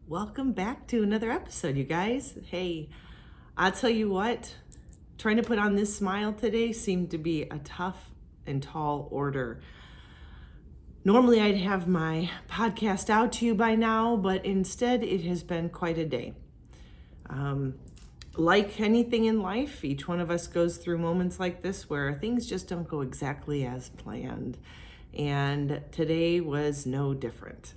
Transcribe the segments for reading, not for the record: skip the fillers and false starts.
Welcome back to another episode, you guys. Hey, I'll tell you what, trying to put on this smile today seemed to be a tough and tall order. Normally, I'd have my podcast out to you by now, but instead, it has been quite a day. Like anything in life, each one of us goes through moments like this where things just don't go exactly as planned. And today was no different.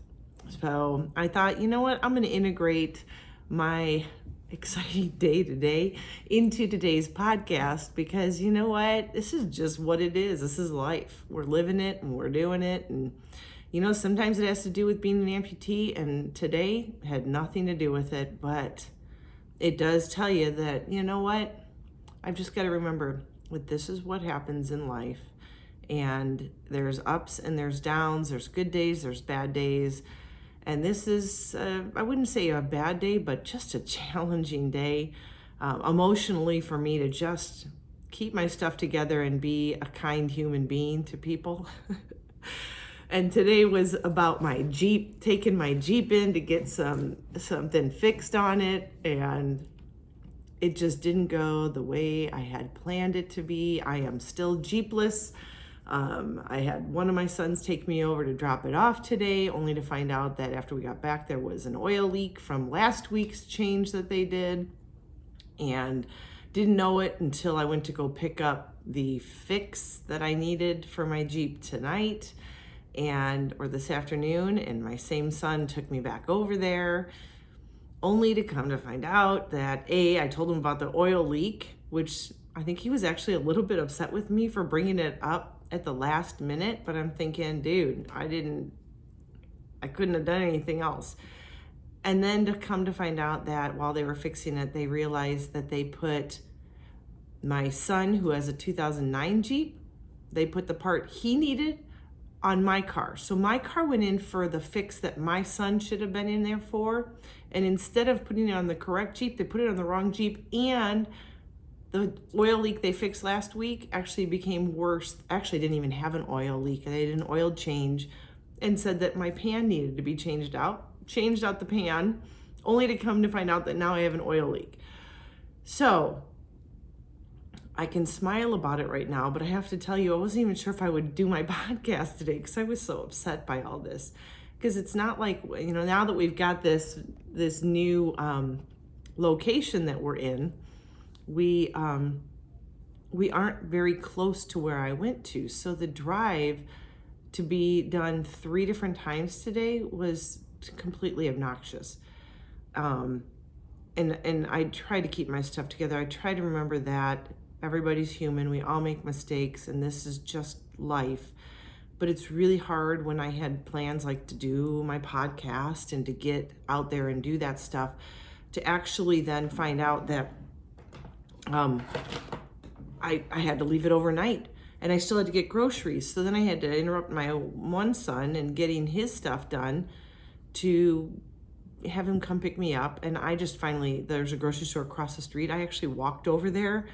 So I thought, you know what, I'm going to integrate my exciting day today into today's podcast because you know what, this is just what it is. This is life. We're living it and we're doing it. And you know, sometimes it has to do with being an amputee, and today had nothing to do with it, but it does tell you that, you know what, I've just got to remember that this is what happens in life. And there's ups and there's downs, there's good days, there's bad days. And this is, I wouldn't say a bad day, but just a challenging day emotionally for me to just keep my stuff together and be a kind human being to people. And today was about my Jeep, taking my Jeep in to get something fixed on it. And it just didn't go the way I had planned it to be. I am still Jeepless. I had one of my sons take me over to drop it off today, only to find out that after we got back, there was an oil leak from last week's change that they did, and didn't know it until I went to go pick up the fix that I needed for my Jeep tonight or this afternoon, and my same son took me back over there, only to come to find out that I told him about the oil leak, which I think he was actually a little bit upset with me for bringing it up at the last minute, but I'm thinking, dude, I couldn't have done anything else. And then to come to find out that while they were fixing it, they realized that they put my son, who has a 2009 Jeep, they put the part he needed on my car. So my car went in for the fix that my son should have been in there for. And instead of putting it on the correct Jeep, they put it on the wrong Jeep, and the oil leak they fixed last week actually became worse. Actually, didn't even have an oil leak. They did an oil change and said that my pan needed to be changed out the pan, only to come to find out that now I have an oil leak. So I can smile about it right now, but I have to tell you, I wasn't even sure if I would do my podcast today because I was so upset by all this. Because it's not like, you know, now that we've got this new location that we're in, we aren't very close to where I went to. So the drive to be done 3 different times today was completely obnoxious. And I try to keep my stuff together. I try to remember that everybody's human. We all make mistakes, and this is just life. But it's really hard when I had plans like to do my podcast and to get out there and do that stuff, to actually then find out that I had to leave it overnight, and I still had to get groceries. So then I had to interrupt my one son and getting his stuff done to have him come pick me up. And I just there's a grocery store across the street. I actually walked over there,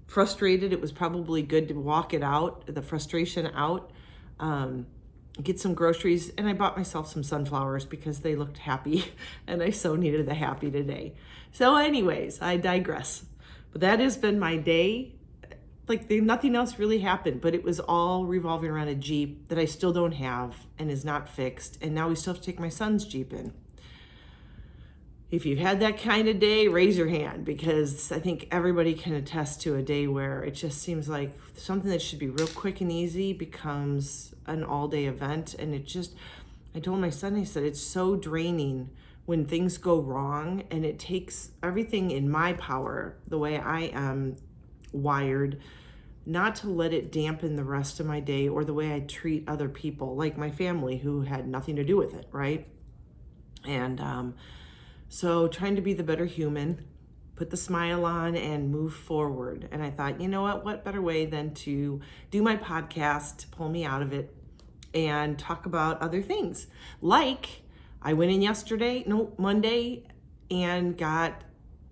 frustrated. It was probably good to walk it out, the frustration out, get some groceries. And I bought myself some sunflowers because they looked happy and I so needed the happy today. So anyways, I digress. But that has been my day. Like nothing else really happened, but it was all revolving around a Jeep that I still don't have and is not fixed. And now we still have to take my son's Jeep in. If you've had that kind of day, raise your hand, because I think everybody can attest to a day where it just seems like something that should be real quick and easy becomes an all-day event. And I told my son, I said, it's so draining when things go wrong, and it takes everything in my power, the way I am wired, not to let it dampen the rest of my day or the way I treat other people, like my family, who had nothing to do with it, right? And so trying to be the better human, put the smile on and move forward. And I thought, you know what better way than to do my podcast to pull me out of it and talk about other things. Like I went in Monday, and got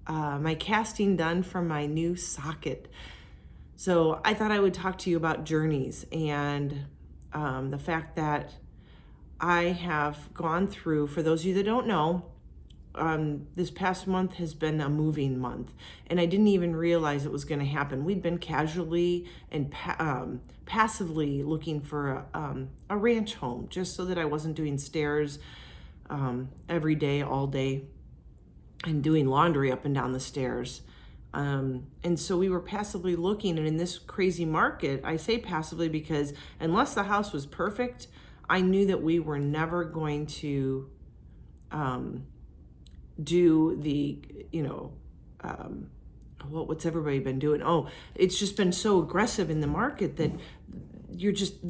my casting done for my new socket. So I thought I would talk to you about journeys and the fact that I have gone through, for those of you that don't know, this past month has been a moving month, and I didn't even realize it was going to happen. We'd been casually and passively looking for a ranch home, just so that I wasn't doing stairs every day, all day, and doing laundry up and down the stairs. And so we were passively looking, and in this crazy market, I say passively because unless the house was perfect, I knew that we were never going to do the, what's everybody been doing? Oh, it's just been so aggressive in the market that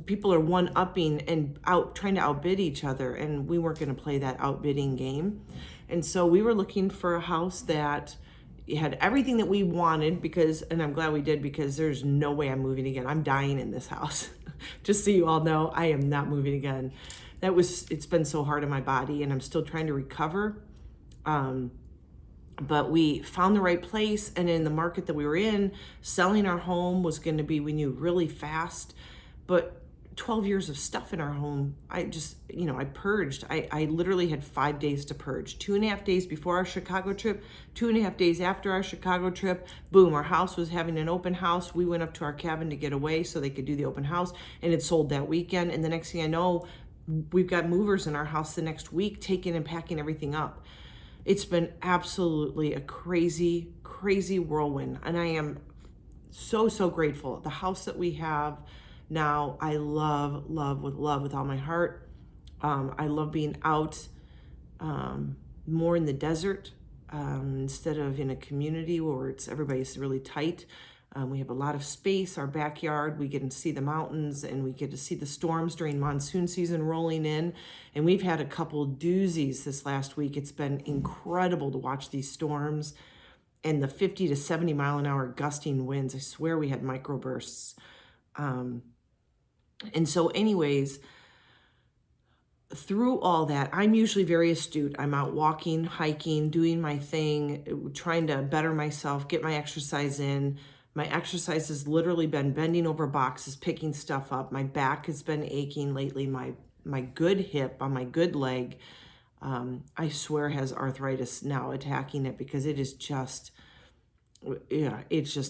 people are one-upping and trying to outbid each other, and we weren't going to play that outbidding game. And so we were looking for a house that had everything that we wanted, and I'm glad we did, because there's no way I'm moving again. I'm dying in this house. Just so you all know, I am not moving again. It's been so hard on my body, and I'm still trying to recover. But we found the right place, and in the market that we were in, selling our home was going to be, we knew, really fast. But 12 years of stuff in our home, I just, I purged. I literally had 5 days to purge. 2.5 days before our Chicago trip, 2.5 days after our Chicago trip, boom, our house was having an open house. We went up to our cabin to get away so they could do the open house, and it sold that weekend. And the next thing I know, we've got movers in our house the next week, taking and packing everything up. It's been absolutely a crazy, crazy whirlwind. And I am so, so grateful. The house that we have now, I love with all my heart. I love being out more in the desert instead of in a community where everybody's really tight. We have a lot of space, our backyard, we get to see the mountains, and we get to see the storms during monsoon season rolling in. And we've had a couple doozies this last week. It's been incredible to watch these storms and the 50 to 70 mile an hour gusting winds. I swear we had microbursts. And so anyways, through all that, I'm usually very astute. I'm out walking, hiking, doing my thing, trying to better myself, get my exercise in. My exercise has literally been bending over boxes, picking stuff up. My back has been aching lately. My good hip on my good leg, I swear, has arthritis now attacking it, because it just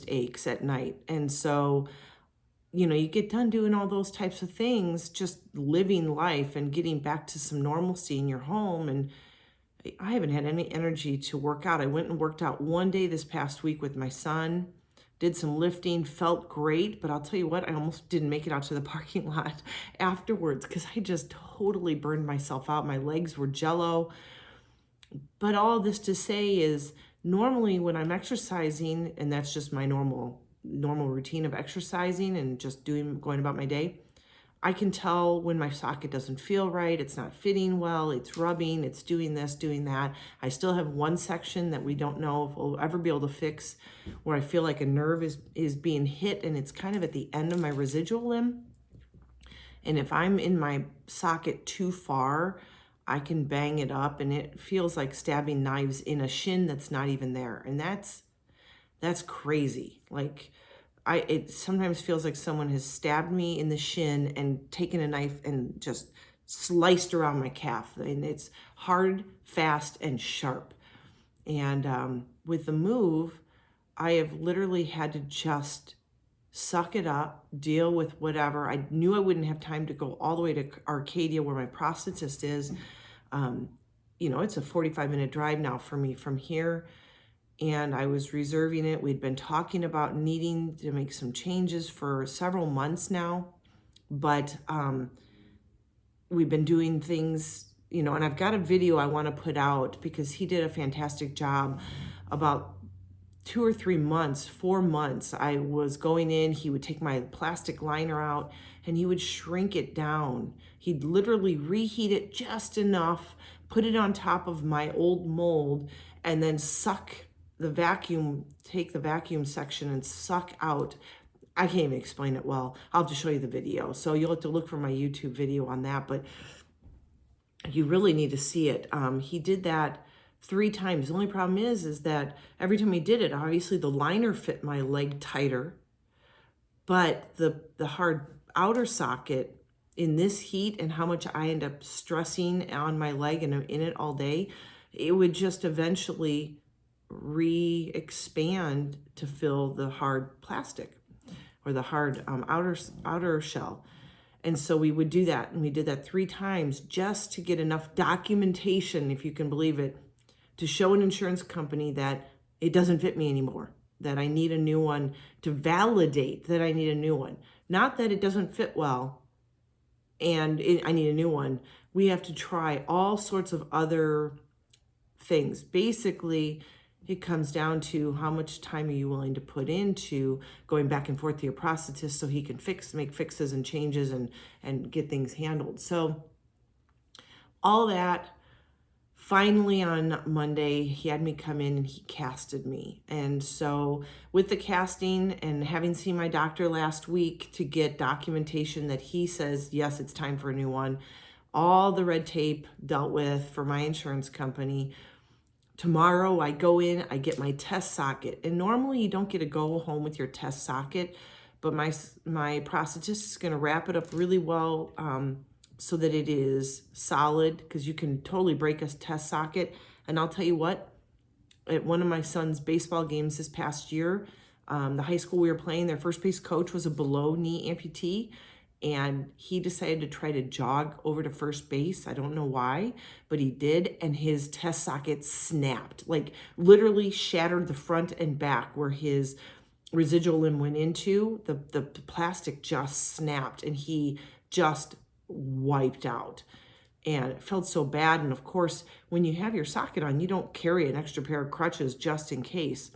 aches at night. And so, you get done doing all those types of things, just living life and getting back to some normalcy in your home. And I haven't had any energy to work out. I went and worked out one day this past week with my son, did some lifting, felt great, but I'll tell you what, I almost didn't make it out to the parking lot afterwards because I just totally burned myself out. My legs were jello. But all this to say is, normally when I'm exercising, and that's just my normal routine of exercising and just going about my day, I can tell when my socket doesn't feel right, it's not fitting well, it's rubbing, it's doing this, doing that. I still have one section that we don't know if we'll ever be able to fix, where I feel like a nerve is being hit, and it's kind of at the end of my residual limb. And if I'm in my socket too far, I can bang it up, and it feels like stabbing knives in a shin that's not even there. And that's crazy. Like, it sometimes feels like someone has stabbed me in the shin and taken a knife and just sliced around my calf. And it's hard, fast, and sharp. And with the move, I have literally had to just suck it up, deal with whatever. I knew I wouldn't have time to go all the way to Arcadia, where my prosthetist is. It's a 45-minute drive now for me from here. And I was reserving it. We'd been talking about needing to make some changes for several months now, but we've been doing things, and I've got a video I want to put out because he did a fantastic job. About 2 or 3 months, 4 months, I was going in, he would take my plastic liner out and he would shrink it down. He'd literally reheat it just enough, put it on top of my old mold, and then take the vacuum section and suck out. I can't even explain it well. I'll just show you the video. So you'll have to look for my YouTube video on that, but you really need to see it. He did that 3 times. The only problem is that every time he did it, obviously the liner fit my leg tighter, but the hard outer socket in this heat and how much I end up stressing on my leg and I'm in it all day, it would just eventually re-expand to fill the hard plastic or the hard outer shell. And so we would do that, and we did that 3 times just to get enough documentation, if you can believe it, to show an insurance company that it doesn't fit me anymore, that I need a new one, to validate that I need a new one. Not that it doesn't fit well and I need a new one. We have to try all sorts of other things. Basically, it comes down to how much time are you willing to put into going back and forth to your prosthetist so he can make fixes and changes and get things handled. So all that, finally on Monday, he had me come in and he casted me. And so with the casting and having seen my doctor last week to get documentation that he says, yes, it's time for a new one, all the red tape dealt with for my insurance company. Tomorrow I go in, I get my test socket. And normally you don't get to go home with your test socket, but my prosthetist is going to wrap it up really well so that it is solid, because you can totally break a test socket. And I'll tell you what, at one of my son's baseball games this past year, the high school we were playing, their first base coach was a below knee amputee. And he decided to try to jog over to first base. I don't know why, but he did. And his test socket snapped, like literally shattered the front and back where his residual limb went into. The plastic just snapped and he just wiped out. And it felt so bad. And of course, when you have your socket on, you don't carry an extra pair of crutches just in case.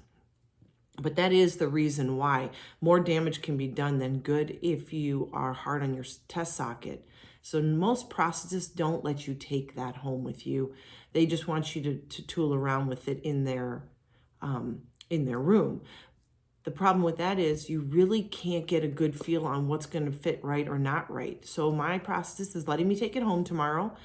But that is the reason why more damage can be done than good if you are hard on your test socket. So most prosthetists don't let you take that home with you. They just want you to tool around with it in their room. The problem with that is you really can't get a good feel on what's going to fit right or not right. So my prosthetist is letting me take it home tomorrow.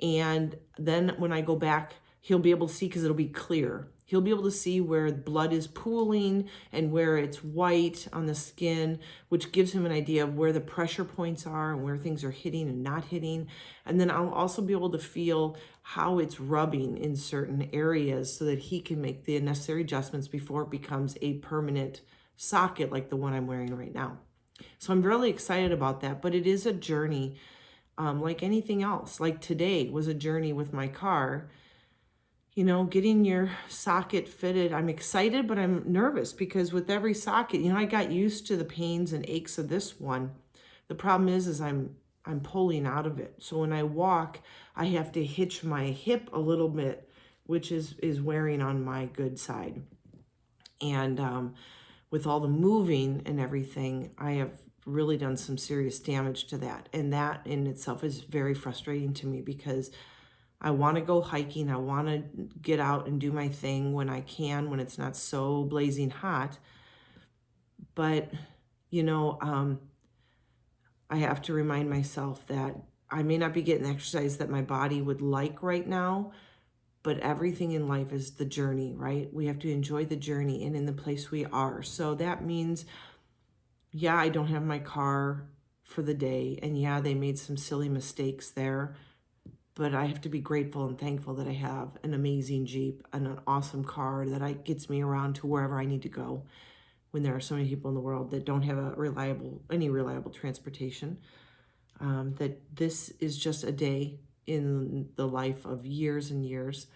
And then when I go back, he'll be able to see, because it'll be clear. He'll be able to see where blood is pooling and where it's white on the skin, which gives him an idea of where the pressure points are and where things are hitting and not hitting. And then I'll also be able to feel how it's rubbing in certain areas so that he can make the necessary adjustments before it becomes a permanent socket like the one I'm wearing right now. So I'm really excited about that, but it is a journey like anything else. Like today was a journey with my car. You know, getting your socket fitted. I'm excited, but I'm nervous because with every socket, you know, I got used to the pains and aches of this one. The problem is I'm pulling out of it. So when I walk, I have to hitch my hip a little bit, which is wearing on my good side. And with all the moving and everything, I have really done some serious damage to that. And that in itself is very frustrating to me because I want to go hiking. I want to get out and do my thing when I can, when it's not so blazing hot. But, you know, I have to remind myself that I may not be getting the exercise that my body would like right now, but everything in life is the journey, right? We have to enjoy the journey and in the place we are. So that means, yeah, I don't have my car for the day. And yeah, they made some silly mistakes there. But I have to be grateful and thankful that I have an amazing Jeep and an awesome car that gets me around to wherever I need to go when there are so many people in the world that don't have any reliable transportation. That this is just a day in the life of years and years.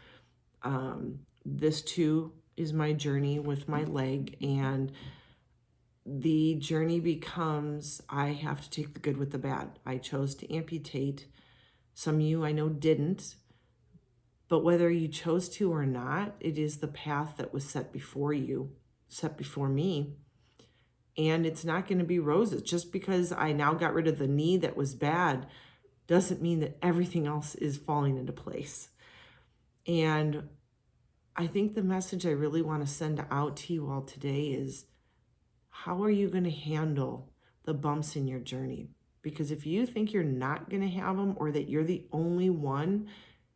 This too is my journey with my leg, and the journey becomes I have to take the good with the bad. I chose to amputate. Some of you I know didn't, but whether you chose to or not, it is the path that was set before you, set before me. And it's not going to be roses. Just because I now got rid of the knee that was bad doesn't mean that everything else is falling into place. And I think the message I really want to send out to you all today is, how are you going to handle the bumps in your journey? Because if you think you're not going to have them, or that you're the only one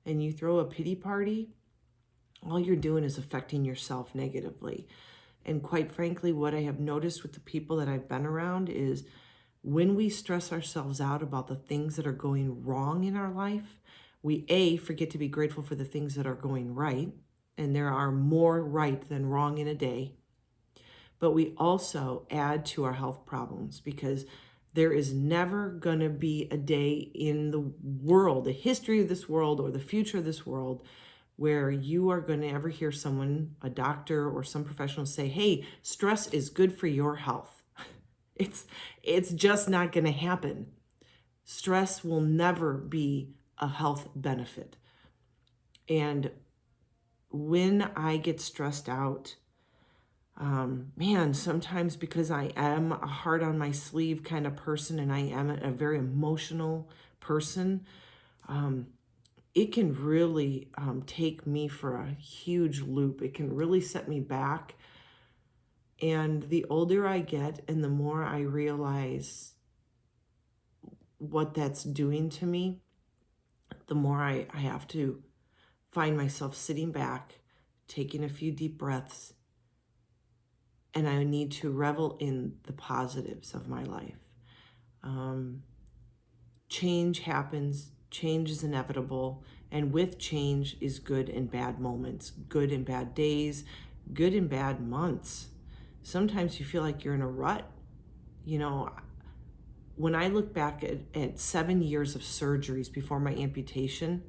and you throw a pity party, all you're doing is affecting yourself negatively. And quite frankly, what I have noticed with the people that I've been around is when we stress ourselves out about the things that are going wrong in our life, We forget to be grateful for the things that are going right, and there are more right than wrong in a day. But we also add to our health problems because there is never going to be a day in the world, the history of this world or the future of this world, where you are going to ever hear someone, a doctor or some professional say, hey, stress is good for your health. It's just not going to happen. Stress will never be a health benefit. And when I get stressed out, man, sometimes because I am a heart on my sleeve kind of person and I am a very emotional person, it can really take me for a huge loop. It can really set me back. And the older I get and the more I realize what that's doing to me, the more I have to find myself sitting back, taking a few deep breaths, and I need to revel in the positives of my life. Change happens, change is inevitable, and with change is good and bad moments, good and bad days, good and bad months. Sometimes you feel like you're in a rut. You know, when I look back at 7 years of surgeries before my amputation,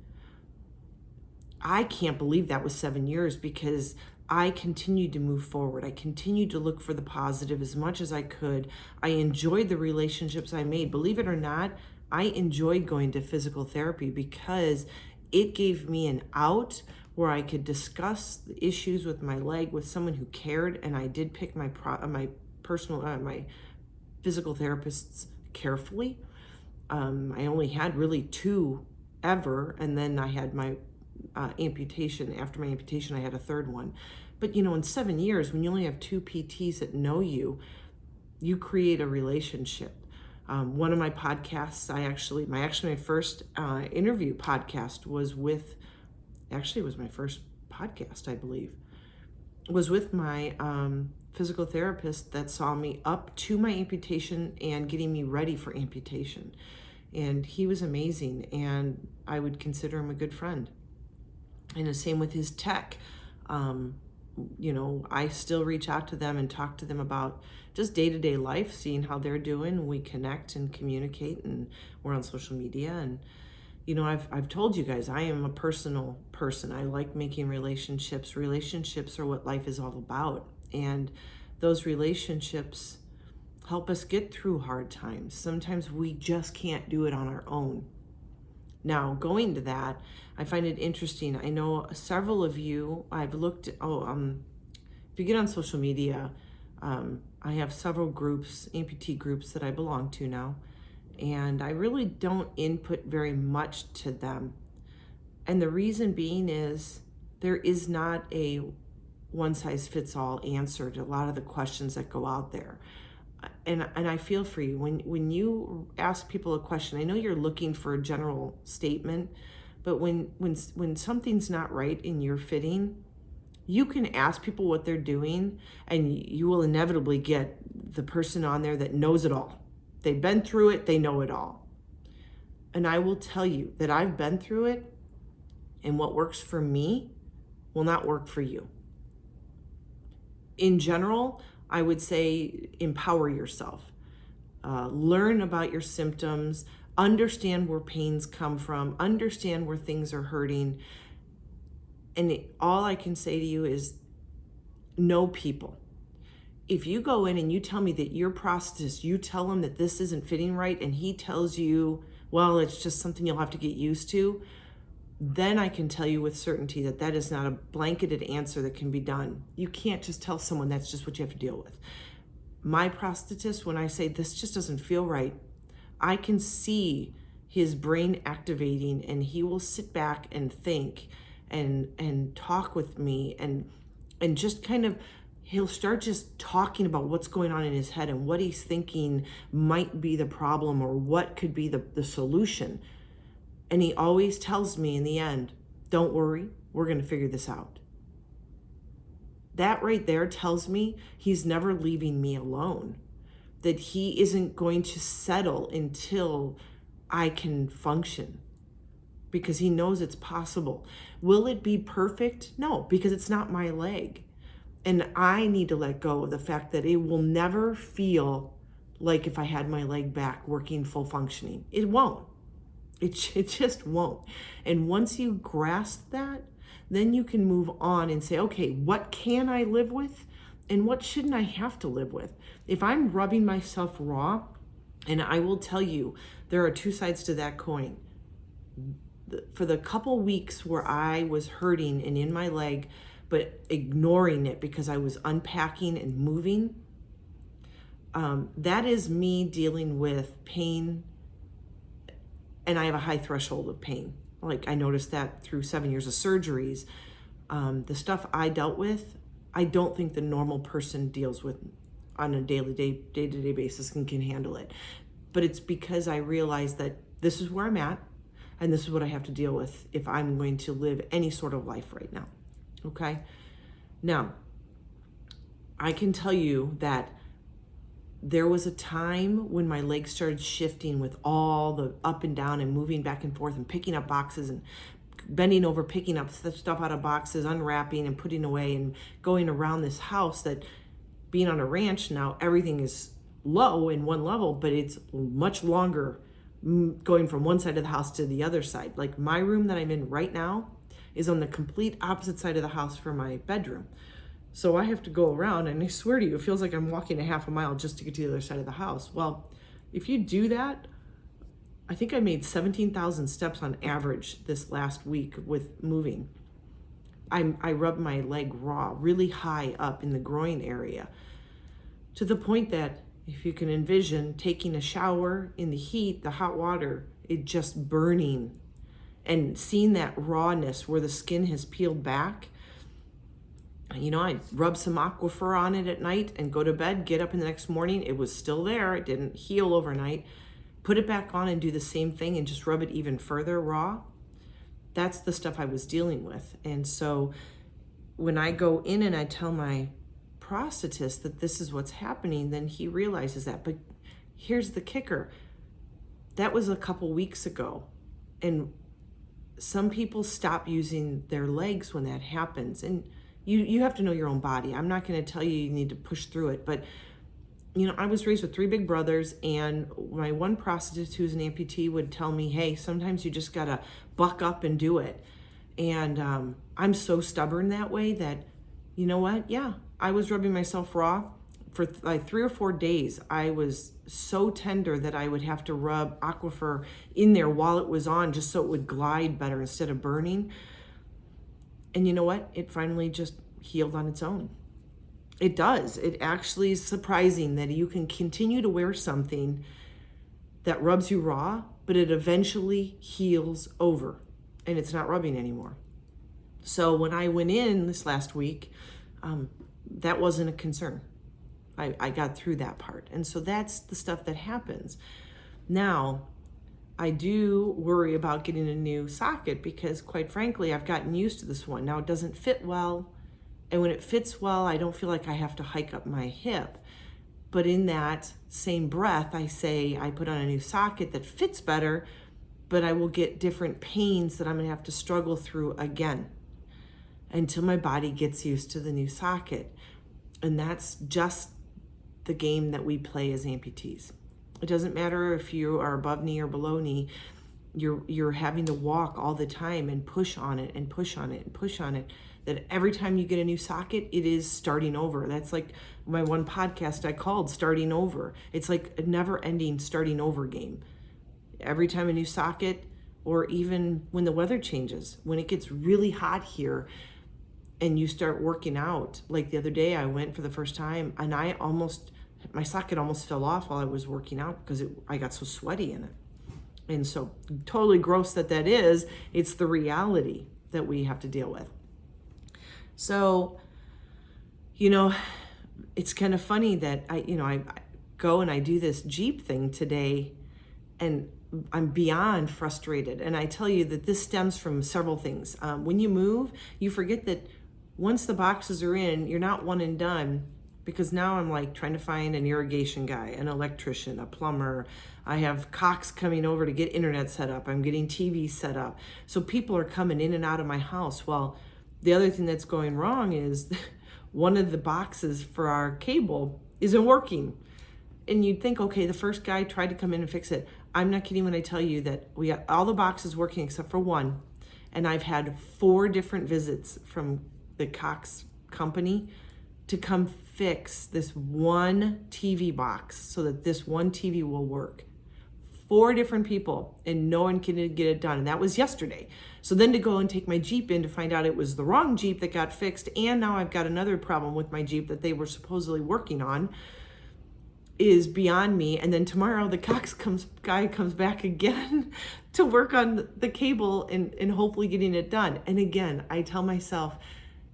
I can't believe that was 7 years because I continued to move forward. I continued to look for the positive as much as I could. I enjoyed the relationships I made. Believe it or not, I enjoyed going to physical therapy because it gave me an out where I could discuss the issues with my leg with someone who cared, and I did pick my physical therapists carefully. I only had really 2 ever, and then I had my amputation. After my amputation, I had a 3rd one. But in 7 years, when you only have 2 PTs that know you, you create a relationship. One of my podcasts, my first interview podcast was with, it was my first podcast, I believe, was with my physical therapist that saw me up to my amputation and getting me ready for amputation. And he was amazing, and I would consider him a good friend. And the same with his tech. I still reach out to them and talk to them about just day-to-day life, seeing how they're doing. We connect and communicate, and we're on social media. And I've told you guys, I am a personal person. I like making relationships. Relationships are what life is all about, and those relationships help us get through hard times. Sometimes we just can't do it on our own. Now, going to that, I find it interesting. I know several of you, I've looked, if you get on social media, I have several groups, amputee groups that I belong to now, and I really don't input very much to them. And the reason being is there is not a one-size-fits-all answer to a lot of the questions that go out there. And I feel for you. When you ask people a question, I know you're looking for a general statement, but when something's not right in your fitting, you can ask people what they're doing, and you will inevitably get the person on there that knows it all. They've been through it, they know it all. And I will tell you that I've been through it, and what works for me will not work for you. In general, I would say empower yourself. Learn about your symptoms, understand where pains come from, understand where things are hurting. And all I can say to you is know people. If you go in and you tell me that your prosthetist, you tell him that this isn't fitting right, and he tells you, well, it's just something you'll have to get used to, then I can tell you with certainty that that is not a blanketed answer that can be done. You can't just tell someone that's just what you have to deal with. My prosthetist, when I say this just doesn't feel right, I can see his brain activating, and he will sit back and think and talk with me and just kind of, he'll start just talking about what's going on in his head and what he's thinking might be the problem or what could be the solution. And he always tells me in the end, don't worry, we're going to figure this out. That right there tells me he's never leaving me alone, that he isn't going to settle until I can function. because he knows it's possible. Will it be perfect? No, because it's not my leg. And I need to let go of the fact that it will never feel like if I had my leg back working full functioning. It won't. It just won't. And once you grasp that, then you can move on and say, okay, what can I live with? And what shouldn't I have to live with? If I'm rubbing myself raw, and I will tell you, there are two sides to that coin. For the couple weeks where I was hurting and in my leg, but ignoring it because I was unpacking and moving, that is me dealing with pain. And I have a high threshold of pain. Like I noticed that through 7 years of surgeries. The stuff I dealt with, I don't think the normal person deals with on a day-to-day basis and can handle it. But it's because I realized that this is where I'm at and this is what I have to deal with if I'm going to live any sort of life right now. Okay? Now, I can tell you that there was a time when my legs started shifting with all the up and down and moving back and forth and picking up boxes and bending over, picking up stuff out of boxes, unwrapping and putting away and going around this house. That being on a ranch now, everything is low in one level, but it's much longer going from one side of the house to the other side. Like my room that I'm in right now is on the complete opposite side of the house from my bedroom. So I have to go around, and I swear to you, it feels like I'm walking a half a mile just to get to the other side of the house. Well, if you do that, I think I made 17,000 steps on average this last week with moving. I rubbed my leg raw, really high up in the groin area, to the point that if you can envision taking a shower in the heat, the hot water, it just burning, and seeing that rawness where the skin has peeled back. You know, I rub some Aquifer on it at night and go to bed, get up in the next morning. It was still there. It didn't heal overnight. Put it back on and do the same thing and just rub it even further raw. That's the stuff I was dealing with. And so when I go in and I tell my prosthetist that this is what's happening, then he realizes that. But here's the kicker. That was a couple weeks ago. And some people stop using their legs when that happens. And you have to know your own body. I'm not going to tell you need to push through it, but you know, I was raised with 3 big brothers, and my one prosthetist who's an amputee would tell me, hey, sometimes you just got to buck up and do it. And I'm so stubborn that way that, you know what? Yeah, I was rubbing myself raw for like 3 or 4 days. I was so tender that I would have to rub Aquifer in there while it was on just so it would glide better instead of burning. And you know what? It finally just healed on its own. It does. It actually is surprising that you can continue to wear something that rubs you raw, but it eventually heals over and it's not rubbing anymore. So when I went in this last week, that wasn't a concern. I got through that part. And so that's the stuff that happens. Now, I do worry about getting a new socket because, quite frankly, I've gotten used to this one. Now, it doesn't fit well, and when it fits well, I don't feel like I have to hike up my hip. But in that same breath, I say I put on a new socket that fits better, but I will get different pains that I'm going to have to struggle through again until my body gets used to the new socket. And that's just the game that we play as amputees. It doesn't matter if you are above knee or below knee, you're having to walk all the time and push on it and push on it and push on it. That every time you get a new socket, it is starting over. That's like my one podcast I called Starting Over. It's like a never-ending starting over game. Every time a new socket, or even when the weather changes, when it gets really hot here and you start working out. Like the other day I went for the first time and my socket almost fell off while I was working out because I got so sweaty in it. And so totally gross that is, it's the reality that we have to deal with. So, you know, it's kind of funny that I go and I do this Jeep thing today and I'm beyond frustrated. And I tell you that this stems from several things. When you move, you forget that once the boxes are in, you're not one and done. because now I'm like trying to find an irrigation guy, an electrician, a plumber. I have Cox coming over to get internet set up. I'm getting TV set up. So people are coming in and out of my house. Well, the other thing that's going wrong is one of the boxes for our cable isn't working. And you'd think, okay, the first guy tried to come in and fix it. I'm not kidding when I tell you that we got all the boxes working except for one. And I've had 4 different visits from the Cox company to come fix this one TV box so that this one TV will work. 4 different people, and no one can get it done. And that was yesterday. So then to go and take my Jeep in to find out it was the wrong Jeep that got fixed, and now I've got another problem with my Jeep that they were supposedly working on, is beyond me. And then tomorrow the Cox guy comes back again to work on the cable and hopefully getting it done. And again, I tell myself,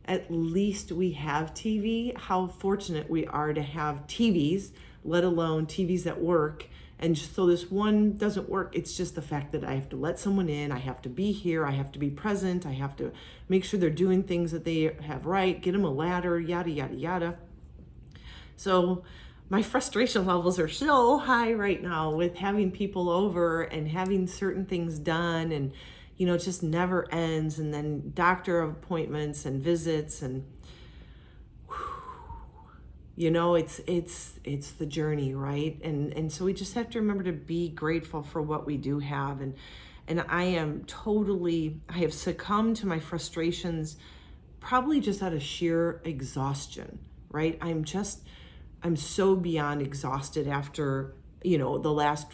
at least we have TV. How fortunate we are to have TVs, let alone TVs that work. And so this one doesn't work. It's just the fact that I have to let someone in. I have to be here. I have to be present. I have to make sure they're doing things that they have right, get them a ladder, yada, yada, yada. So my frustration levels are so high right now with having people over and having certain things done, and it just never ends. And then doctor appointments and visits, and it's the journey, right? And so we just have to remember to be grateful for what we do have. And I have succumbed to my frustrations probably just out of sheer exhaustion, right? I'm so beyond exhausted after, the last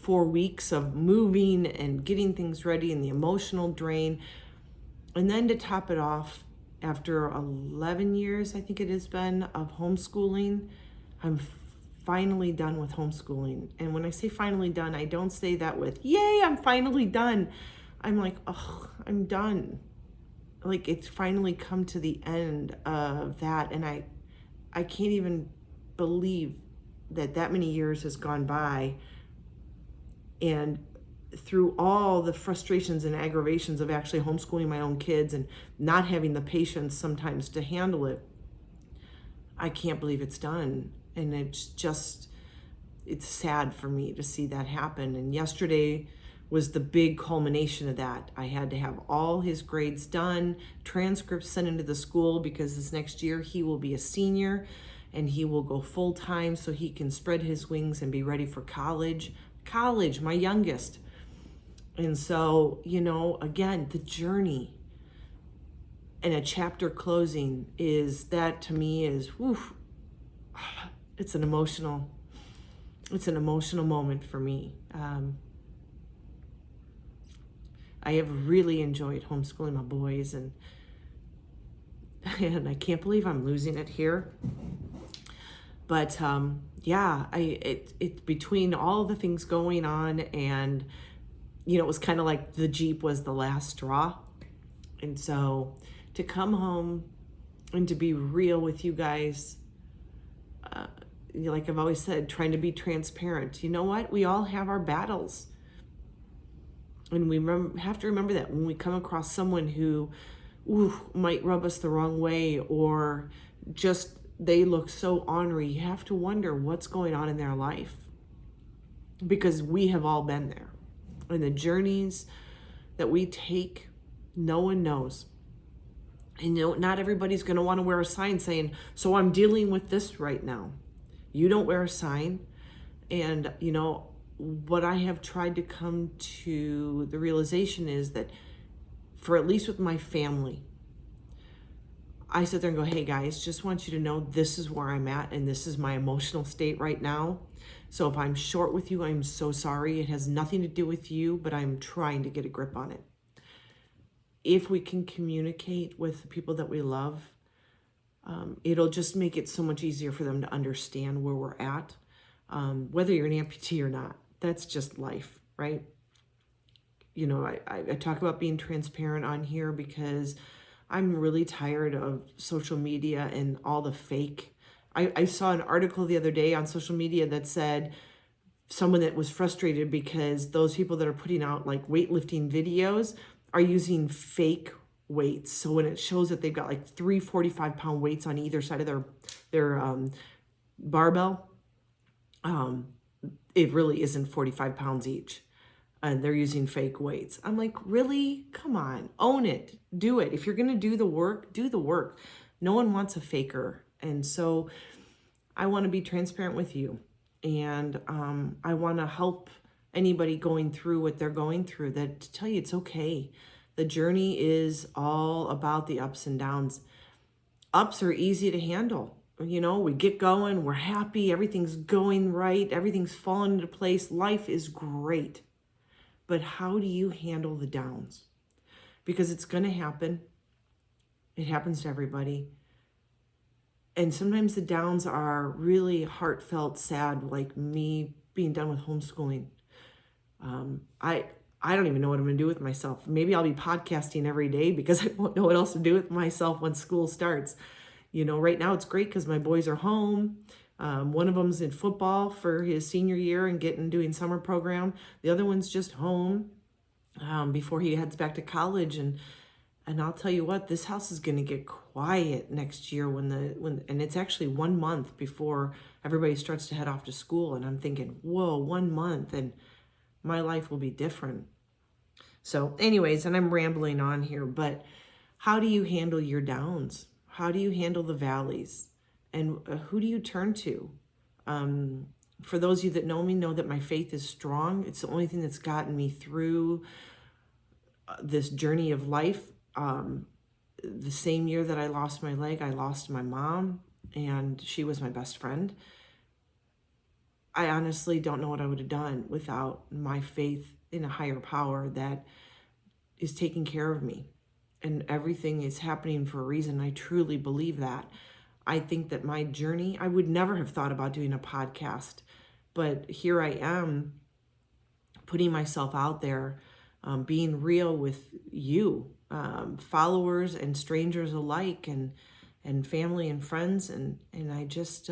4 weeks of moving and getting things ready and the emotional drain. And then to top it off, after 11 years, I think it has been, of homeschooling, I'm finally done with homeschooling. And when I say finally done, I don't say that with, yay, I'm finally done. I'm like, oh, I'm done. Like, it's finally come to the end of that. And I can't even believe that many years has gone by, and through all the frustrations and aggravations of actually homeschooling my own kids and not having the patience sometimes to handle it, I can't believe it's done. And it's sad for me to see that happen. And yesterday was the big culmination of that. I had to have all his grades done, transcripts sent into the school, because this next year he will be a senior and he will go full time so he can spread his wings and be ready for college, my youngest. And so, again, the journey and a chapter closing to me is, it's an emotional moment for me. I have really enjoyed homeschooling my boys, and I can't believe I'm losing it here. But it between all the things going on, and it was kind of like the Jeep was the last straw. And so to come home and to be real with you guys, like I've always said, trying to be transparent. You know what? We all have our battles. And we have to remember that when we come across someone who might rub us the wrong way, or just they look so ornery, you have to wonder what's going on in their life, because we have all been there. And the journeys that we take, no one knows. And not everybody's going to want to wear a sign saying, so I'm dealing with this right now. You don't wear a sign. And what I have tried to come to the realization is that, for at least with my family, I sit there and go, hey guys, just want you to know this is where I'm at, and this is my emotional state right now. So if I'm short with you, I'm so sorry. It has nothing to do with you, but I'm trying to get a grip on it. If we can communicate with the people that we love, it'll just make it so much easier for them to understand where we're at, whether you're an amputee or not. That's just life, right? I talk about being transparent on here because I'm really tired of social media and all the fake. I saw an article the other day on social media that said someone that was frustrated because those people that are putting out like weightlifting videos are using fake weights. So when it shows that they've got like 3 45-pound weights on either side of their their barbell, it really isn't 45 pounds each. And they're using fake weights. I'm like, really? Come on, own it, do it. If you're gonna do the work, do the work. No one wants a faker. And so I wanna be transparent with you. And I wanna help anybody going through what they're going through, that to tell you it's okay. The journey is all about the ups and downs. Ups are easy to handle. You know, we get going, we're happy, everything's going right, everything's falling into place, life is great. But how do you handle the downs? Because it's going to happen. It happens to everybody. And sometimes the downs are really heartfelt, sad, like me being done with homeschooling. I don't even know what I'm going to do with myself. Maybe I'll be podcasting every day because I won't know what else to do with myself when school starts. You know, right now it's great because my boys are home. One of them's in football for his senior year and doing summer program. The other one's just home before he heads back to college. And I'll tell you what, this house is going to get quiet next year and it's actually 1 month before everybody starts to head off to school. And I'm thinking, whoa, 1 month and my life will be different. So anyways, and I'm rambling on here, but how do you handle your downs? How do you handle the valleys? And who do you turn to? For those of you that know me, know that my faith is strong. It's the only thing that's gotten me through this journey of life. The same year that I lost my leg, I lost my mom, and she was my best friend. I honestly don't know what I would have done without my faith in a higher power that is taking care of me. And everything is happening for a reason. I truly believe that. I think that my journey, I would never have thought about doing a podcast, but here I am putting myself out there, being real with you, followers and strangers alike, and family and friends. And I just,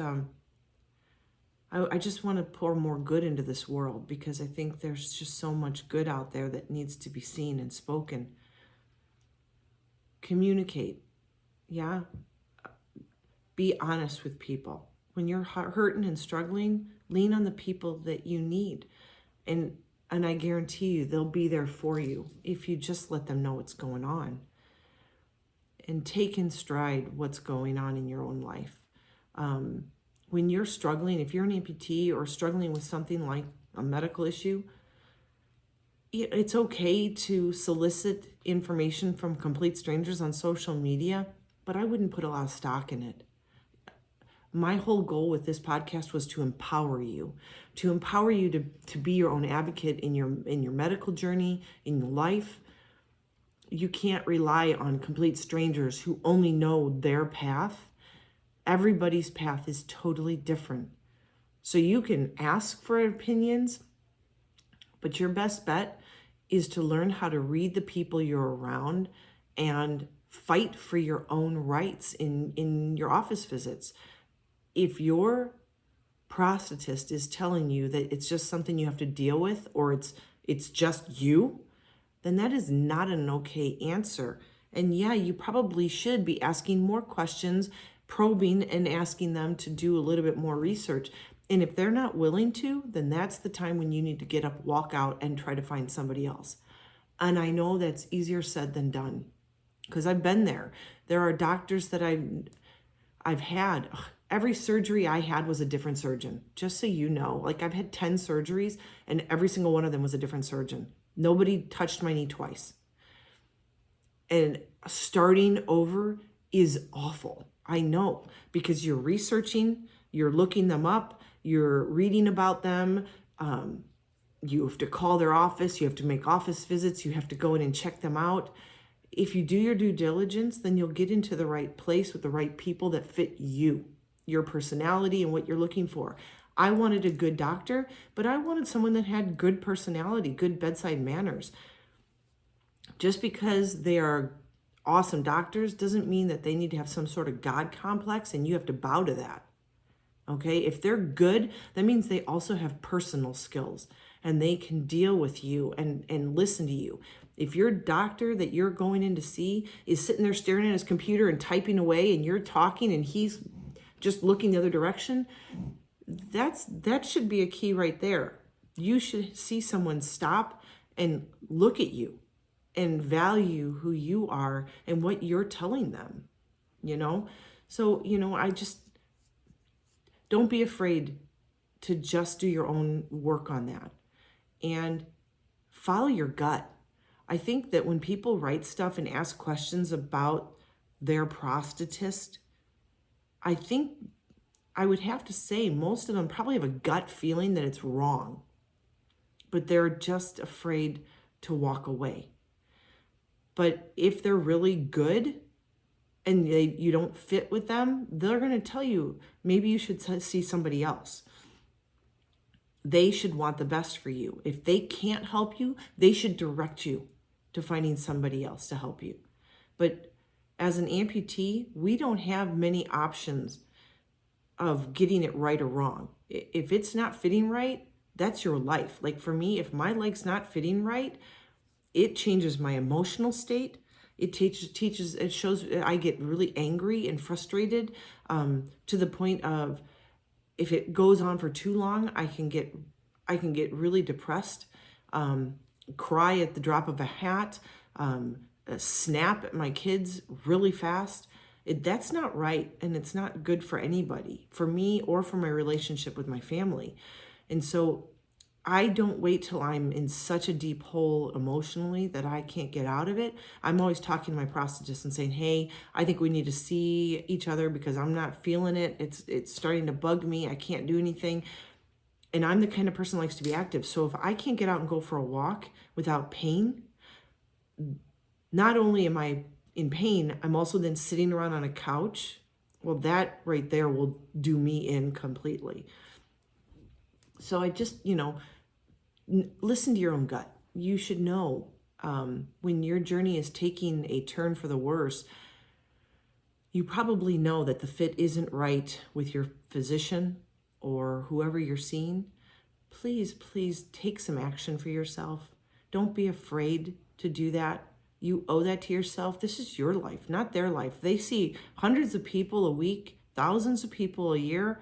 I just want to pour more good into this world, because I think there's just so much good out there that needs to be seen and spoken. Communicate. Yeah. Be honest with people. When you're hurting and struggling, lean on the people that you need. And I guarantee you they'll be there for you if you just let them know what's going on. And take in stride what's going on in your own life. When you're struggling, if you're an amputee or struggling with something like a medical issue, it's okay to solicit information from complete strangers on social media, but I wouldn't put a lot of stock in it. My whole goal with this podcast was to empower you to be your own advocate in your medical journey, in your life. You can't rely on complete strangers who only know their path. Everybody's path is totally different. So you can ask for opinions, but your best bet is to learn how to read the people you're around and fight for your own rights in your office visits. If your prosthetist is telling you that it's just something you have to deal with, or it's just you, then that is not an okay answer. And yeah, you probably should be asking more questions, probing and asking them to do a little bit more research. And if they're not willing to, then that's the time when you need to get up, walk out, and try to find somebody else. And I know that's easier said than done, because I've been there. There are doctors that I've had. Every surgery I had was a different surgeon, just so you know. Like, I've had 10 surgeries, and every single one of them was a different surgeon. Nobody touched my knee twice. And starting over is awful. I know, because you're researching, you're looking them up, you're reading about them. You have to call their office, you have to make office visits, you have to go in and check them out. If you do your due diligence, then you'll get into the right place with the right people that fit you, your personality, and what you're looking for. I wanted a good doctor, but I wanted someone that had good personality, good bedside manners. Just because they are awesome doctors doesn't mean that they need to have some sort of God complex and you have to bow to that. Okay? If they're good, that means they also have personal skills and they can deal with you and listen to you. If your doctor that you're going in to see is sitting there staring at his computer and typing away, and you're talking and he's just looking the other direction, that should be a key right there. You should see someone stop and look at you and value who you are and what you're telling them, you know? So, I just, don't be afraid to just do your own work on that and follow your gut. I think that when people write stuff and ask questions about their prosthetist, I think I would have to say most of them probably have a gut feeling that it's wrong, but they're just afraid to walk away. But if they're really good and you don't fit with them, they're going to tell you maybe you should see somebody else. They should want the best for you. If they can't help you, they should direct you to finding somebody else to help you. But as an amputee, we don't have many options of getting it right or wrong. If it's not fitting right, that's your life. Like for me, if my leg's not fitting right, it changes my emotional state. It it shows I get really angry and frustrated to the point of, if it goes on for too long, I can get really depressed, cry at the drop of a hat, snap at my kids really fast. That's not right, and it's not good for anybody, for me or for my relationship with my family. And so I don't wait till I'm in such a deep hole emotionally that I can't get out of it. I'm always talking to my prosthetist and saying, hey, I think we need to see each other because I'm not feeling it. It's starting to bug me. I can't do anything. And I'm the kind of person who likes to be active. So if I can't get out and go for a walk without pain, not only am I in pain, I'm also then sitting around on a couch. Well, that right there will do me in completely. So I just, listen to your own gut. You should know when your journey is taking a turn for the worse, you probably know that the fit isn't right with your physician or whoever you're seeing. Please take some action for yourself. Don't be afraid to do that. You owe that to yourself. This is your life, not their life. They see hundreds of people a week, thousands of people a year.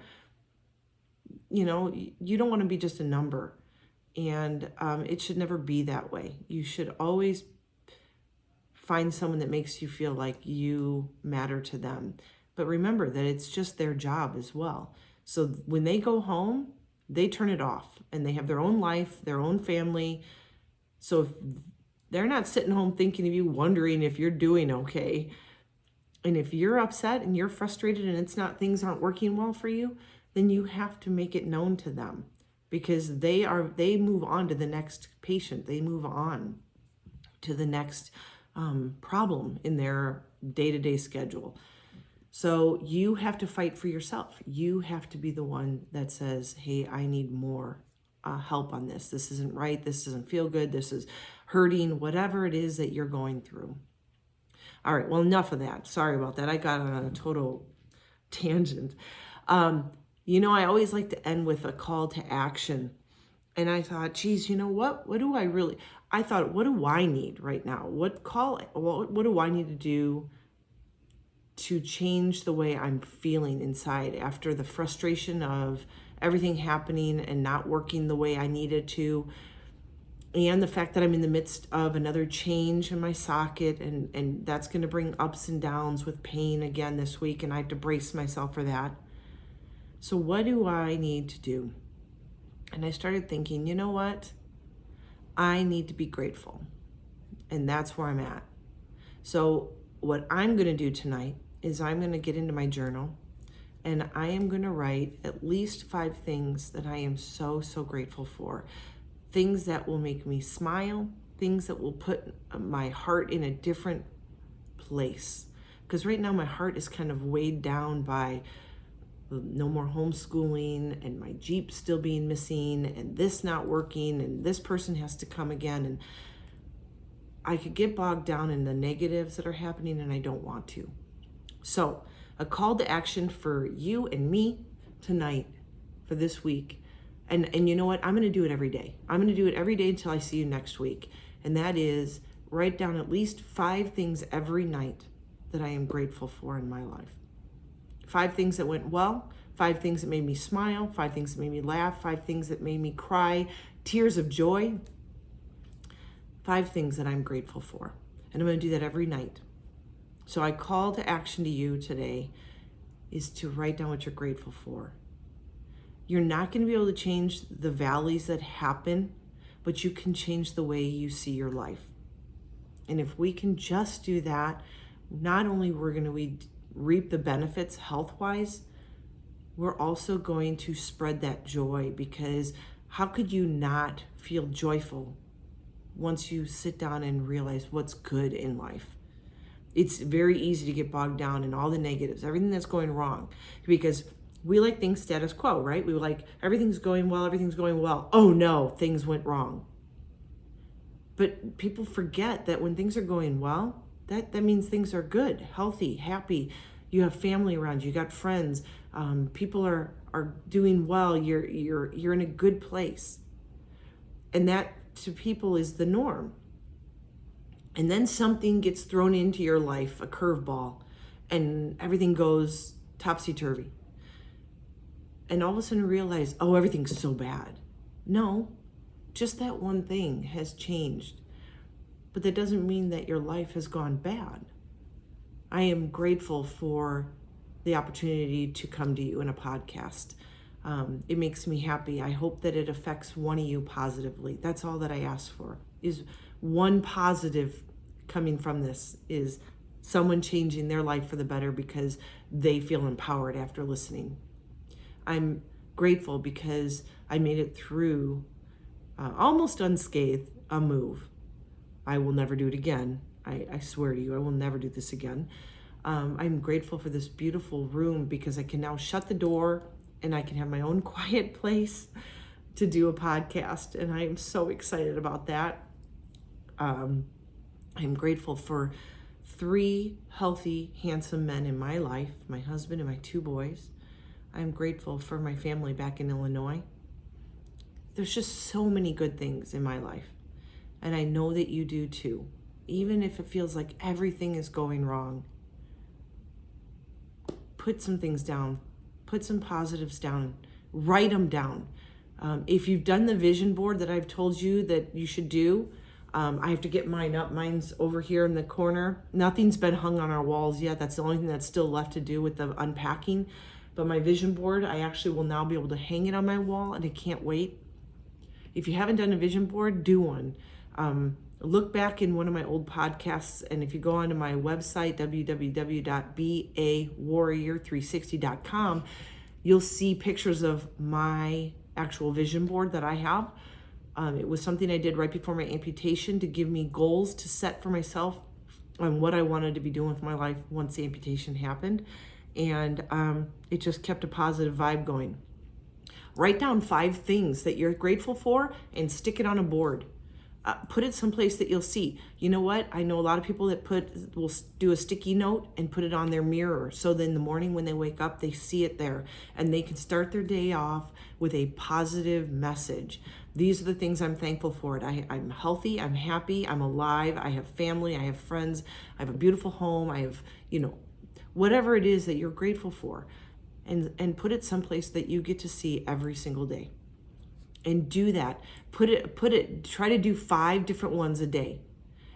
You don't want to be just a number. And it should never be that way. You should always find someone that makes you feel like you matter to them. But remember that it's just their job as well. So when they go home, they turn it off and they have their own life, their own family. So if they're not sitting home thinking of you, wondering if you're doing okay. And if you're upset and you're frustrated and things aren't working well for you, then you have to make it known to them. Because they move on to the next patient. They move on to the next problem in their day-to-day schedule. So you have to fight for yourself. You have to be the one that says, hey, I need more help on this. This isn't right. This doesn't feel good. This is hurting, whatever it is that you're going through. All right, well, enough of that. Sorry about that. I got on a total tangent. I always like to end with a call to action. And I thought, geez, what do I really, I thought, what do I need right now? What do I need to do to change the way I'm feeling inside after the frustration of everything happening and not working the way I needed to, and the fact that I'm in the midst of another change in my socket, and that's going to bring ups and downs with pain again this week, and I have to brace myself for that. So what do I need to do? And I started thinking, you know what? I need to be grateful. And that's where I'm at. So what I'm going to do tonight is I'm going to get into my journal, and I am going to write at least 5 things that I am so grateful for. Things that will make me smile, things that will put my heart in a different place. Because right now my heart is kind of weighed down by no more homeschooling and my Jeep still being missing and this not working and this person has to come again. And I could get bogged down in the negatives that are happening, and I don't want to. So a call to action for you and me tonight for this week. And you know what? I'm going to do it every day. I'm going to do it every day until I see you next week. And that is write down at least 5 things every night that I am grateful for in my life. 5 things that went well, 5 things that made me smile, 5 things that made me laugh, 5 things that made me cry, tears of joy, 5 things that I'm grateful for. And I'm going to do that every night. So I call to action to you today is to write down what you're grateful for. You're not going to be able to change the valleys that happen, but you can change the way you see your life. And if we can just do that, not only we're going to reap the benefits health-wise, we're also going to spread that joy, because how could you not feel joyful once you sit down and realize what's good in life? It's very easy to get bogged down in all the negatives, everything that's going wrong, because we like things status quo, right? We like everything's going well, everything's going well. Oh no, things went wrong. But people forget that when things are going well, that means things are good, healthy, happy. You have family around you, you got friends, people are doing well, you're in a good place. And that to people is the norm. And then something gets thrown into your life, a curveball, and everything goes topsy-turvy. And all of a sudden realize, oh, everything's so bad. No, just that one thing has changed. But that doesn't mean that your life has gone bad. I am grateful for the opportunity to come to you in a podcast. It makes me happy. I hope that it affects one of you positively. That's all that I ask for, is one positive coming from this, is someone changing their life for the better because they feel empowered after listening. I'm grateful because I made it through almost unscathed a move. I will never do it again. I swear to you, I will never do this again. I'm grateful for this beautiful room because I can now shut the door and I can have my own quiet place to do a podcast. And I am so excited about that. I'm grateful for 3 healthy, handsome men in my life, my husband and my 2 boys. I'm grateful for my family back in Illinois. There's just so many good things in my life. And I know that you do too. Even if it feels like everything is going wrong, put some things down, put some positives down, write them down. If you've done the vision board that I've told you that you should do, I have to get mine up. Mine's over here in the corner. Nothing's been hung on our walls yet. That's the only thing that's still left to do with the unpacking. But my vision board, I actually will now be able to hang it on my wall, and I can't wait. If you haven't done a vision board, do one. Look back in one of my old podcasts, and if you go onto my website, www.beawarrior360.com, you'll see pictures of my actual vision board that I have. It was something I did right before my amputation to give me goals to set for myself on what I wanted to be doing with my life once the amputation happened. And it just kept a positive vibe going. Write down 5 things that you're grateful for and stick it on a board. Put it someplace that you'll see. You know what? I know a lot of people that will do a sticky note and put it on their mirror. So then in the morning when they wake up, they see it there and they can start their day off with a positive message. These are the things I'm thankful for. I'm healthy, I'm happy, I'm alive, I have family, I have friends, I have a beautiful home, I have, whatever it is that you're grateful for. And put it someplace that you get to see every single day. And do that. Try to do 5 different ones a day.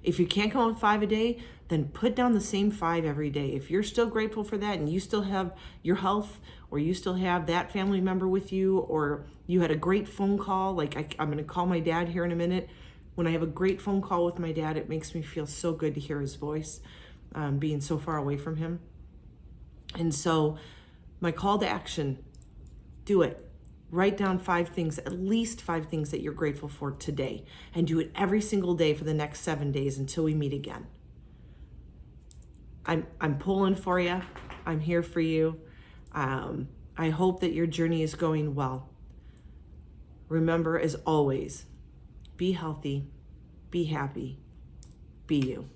If you can't come up with 5 a day, then put down the same 5 every day. If you're still grateful for that and you still have your health, or you still have that family member with you, or you had a great phone call, like I'm going to call my dad here in a minute. When I have a great phone call with my dad, it makes me feel so good to hear his voice, being so far away from him. And so my call to action, do it. Write down 5 things, at least 5 things that you're grateful for today, and do it every single day for the next 7 days until we meet again. I'm pulling for you. I'm here for you. I hope that your journey is going well. Remember, as always, be healthy, be happy, be you.